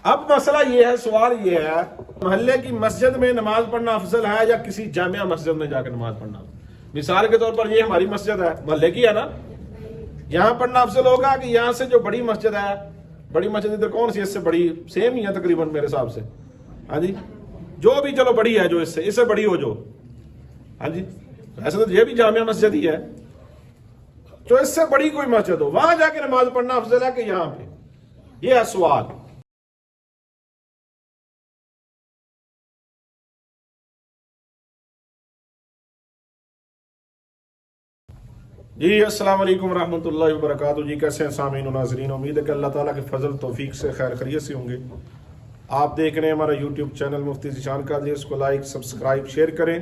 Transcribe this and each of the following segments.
اب مسئلہ یہ ہے، سوال یہ ہے، محلے کی مسجد میں نماز پڑھنا افضل ہے یا کسی جامعہ مسجد میں جا کے نماز پڑھنا؟ مثال کے طور پر یہ ہماری مسجد ہے، محلے کی ہے نا، یہاں پڑھنا افضل ہوگا کہ یہاں سے جو بڑی مسجد ہے، بڑی مسجد ادھر کون سی اس سے بڑی؟ سیم ہی ہے تقریباً میرے حساب سے، ہاں جی، جو بھی چلو بڑی ہے، جو اس سے بڑی ہو جو، ہاں جی، ایسے تو یہ بھی جامعہ مسجد ہی ہے، جو اس سے بڑی کوئی مسجد ہو وہاں جا کے نماز پڑھنا افضل ہے کہ یہاں پہ؟ یہ ہے سوال۔ جی السلام علیکم ورحمۃ اللہ وبرکاتہ۔ جی کیسے ہیں سامعین و ناظرین؟ امید ہے کہ اللہ تعالیٰ کے فضل توفیق سے خیر خیریت سے ہوں گے۔ آپ دیکھ رہے ہیں ہمارا یوٹیوب چینل مفتی ذیشان قادری، اس کو لائک سبسکرائب شیئر کریں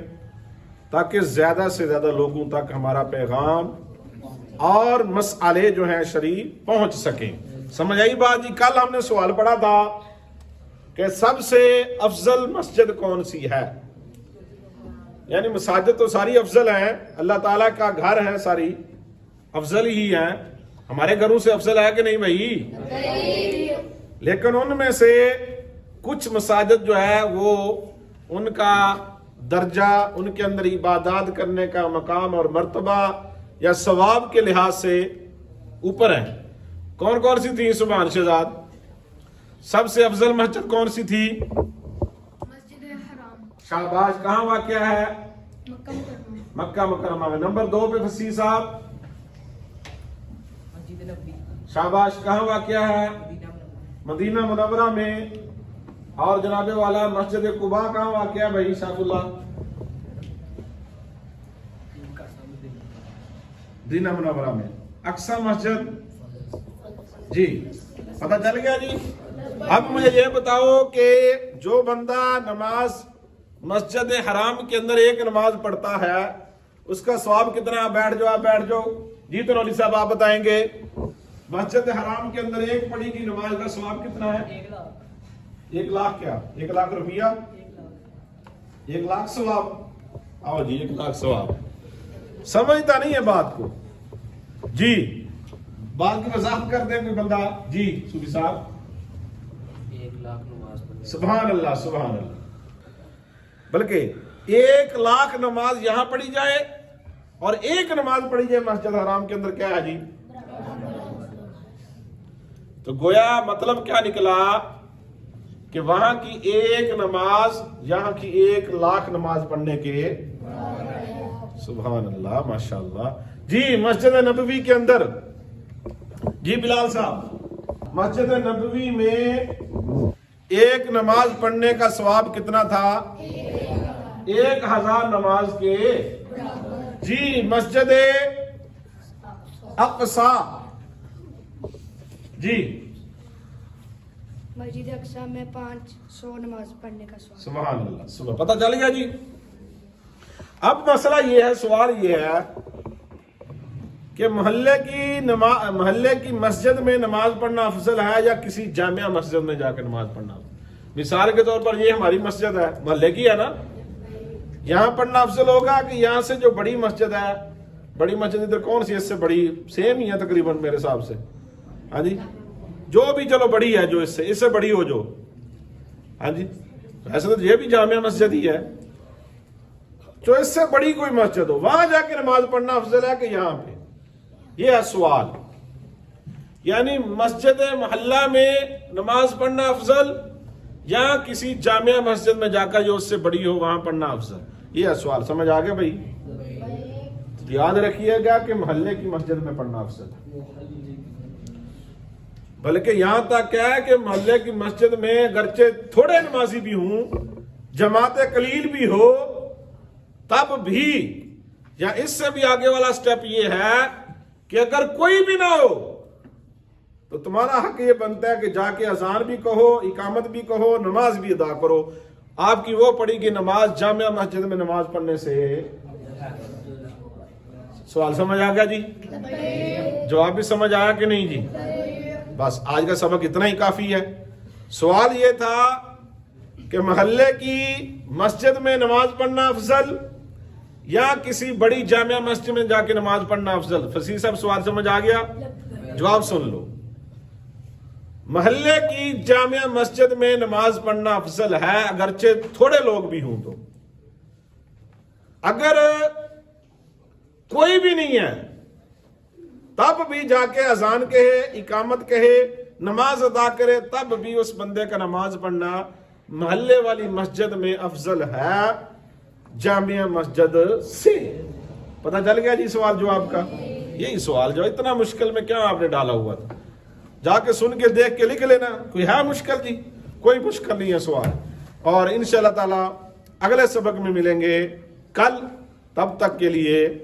تاکہ زیادہ سے زیادہ لوگوں تک ہمارا پیغام اور مسئلے جو ہیں شرعی پہنچ سکیں۔ سمجھ آئی بات جی؟ کل ہم نے سوال پڑھا تھا کہ سب سے افضل مسجد کون سی ہے؟ یعنی مساجد تو ساری افضل ہیں، اللہ تعالیٰ کا گھر ہے، ساری افضل ہی ہیں، ہمارے گھروں سے افضل ہے کہ نہیں بھائی؟ لیکن ان میں سے کچھ مساجد جو ہے وہ ان کا درجہ، ان کے اندر عبادات کرنے کا مقام اور مرتبہ یا ثواب کے لحاظ سے اوپر ہیں۔ کون کون سی تھی سبحان شہزاد؟ سب سے افضل مسجد کون سی تھی؟ شاباش، کہاں واقع ہے؟ مکہ مکرمہ میں۔ نمبر 2 پہ فصیح صاحب، شاباش، کہاں واقع ہے؟ مدینہ منورہ میں۔ اور جناب والا مسجد قباء کہاں واقع ہے بھائی شاف اللہ؟ مدینہ منورہ میں۔ اقصی مسجد، جی پتہ چل گیا جی؟ اب مجھے یہ بتاؤ کہ جو بندہ نماز مسجد حرام کے اندر ایک نماز پڑھتا ہے اس کا ثواب کتنا؟ آپ بیٹھ جاؤ جی، تو نولی صاحب آپ بتائیں گے مسجد حرام کے اندر ایک پڑھی کی نماز کا ثواب کتنا ہے؟ 1 لاکھ کیا؟ 1 لاکھ روپیہ؟ 1 لاکھ ثواب؟ آؤ جی، 1 لاکھ ثواب۔ سمجھتا نہیں ہے بات کو جی، بات کی وضاحت کر دیں کوئی بندہ جی؟ صوفی صاحب 1 لاکھ نماز پڑھنے، سبحان اللہ سبحان اللہ، بلکہ 1 لاکھ نماز یہاں پڑھی جائے اور ایک نماز پڑھی جائے مسجد حرام کے اندر، کیا ہے جی؟ تو گویا مطلب کیا نکلا کہ وہاں کی ایک نماز یہاں کی 1 لاکھ نماز پڑھنے کے۔ سبحان اللہ ماشاءاللہ جی۔ مسجد نبوی کے اندر جی بلال صاحب، مسجد نبوی میں ایک نماز پڑھنے کا ثواب کتنا تھا؟ 1000 نماز کے جی۔ مسجد اقصی جی، مسجد اقصی میں 500 نماز پڑھنے کا ثواب۔ سبحان اللہ سبحان، پتہ چل گیا جی؟ اب مسئلہ یہ ہے، سوال یہ ہے کہ محلے کی مسجد میں نماز پڑھنا افضل ہے یا کسی جامعہ مسجد میں جا کے نماز پڑھنا؟ مثال کے طور پر یہ ہماری مسجد ہے، محلے کی ہے نا، یہاں پڑھنا افضل ہوگا کہ یہاں سے جو بڑی مسجد ہے، بڑی مسجد ادھر کون سی اس سے بڑی؟ سیم ہی ہے تقریباً میرے حساب سے، ہاں جی، جو بھی چلو بڑی ہے، جو اس سے بڑی ہو جو، ہاں جی، ایسے تو یہ بھی جامعہ مسجد ہی ہے، جو اس سے بڑی کوئی مسجد ہو وہاں جا کے نماز پڑھنا افضل ہے کہ یہاں پہ؟ یہ ہے سوال۔ یعنی مسجد محلہ میں نماز پڑھنا افضل یا کسی جامعہ مسجد میں جا کر جو اس سے بڑی ہو وہاں پڑھنا افضل؟ یہ ہے سوال۔ سمجھ آ گیا بھائی؟ یاد رکھیے گا کہ محلے کی مسجد میں پڑھنا افضل ہے، بلکہ یہاں تک کیا ہے کہ محلے کی مسجد میں اگرچہ تھوڑے نمازی بھی ہوں، جماعت قلیل بھی ہو، تب بھی یا اس سے بھی آگے والا سٹیپ یہ ہے کہ اگر کوئی بھی نہ ہو تو تمہارا حق یہ بنتا ہے کہ جا کے اذان بھی کہو، اقامت بھی کہو، نماز بھی ادا کرو۔ آپ کی وہ پڑھی گئی نماز جامعہ مسجد میں نماز پڑھنے سے۔ سوال سمجھ آ گیا جی؟ جواب بھی سمجھ آیا کہ نہیں جی؟ بس آج کا سبق اتنا ہی کافی ہے۔ سوال یہ تھا کہ محلے کی مسجد میں نماز پڑھنا افضل یا کسی بڑی جامعہ مسجد میں جا کے نماز پڑھنا افضل؟ فصیح صاحب سوال سمجھ آ گیا؟ جواب سن لو۔ محلے کی جامع مسجد میں نماز پڑھنا افضل ہے، اگرچہ تھوڑے لوگ بھی ہوں تو۔ اگر کوئی بھی نہیں ہے تب بھی جا کے اذان کہے، اقامت کہے، نماز ادا کرے، تب بھی اس بندے کا نماز پڑھنا محلے والی مسجد میں افضل ہے جامع مسجد سے۔ پتہ چل گیا جی سوال جواب کا؟ یہی سوال جو اتنا مشکل میں کیا آپ نے ڈالا ہوا تھا، جا کے سن کے دیکھ کے لکھ لینا۔ کوئی ہے مشکل جی؟ کوئی مشکل نہیں ہے سوال۔ اور انشاءاللہ تعالی اگلے سبق میں ملیں گے کل، تب تک کے لیے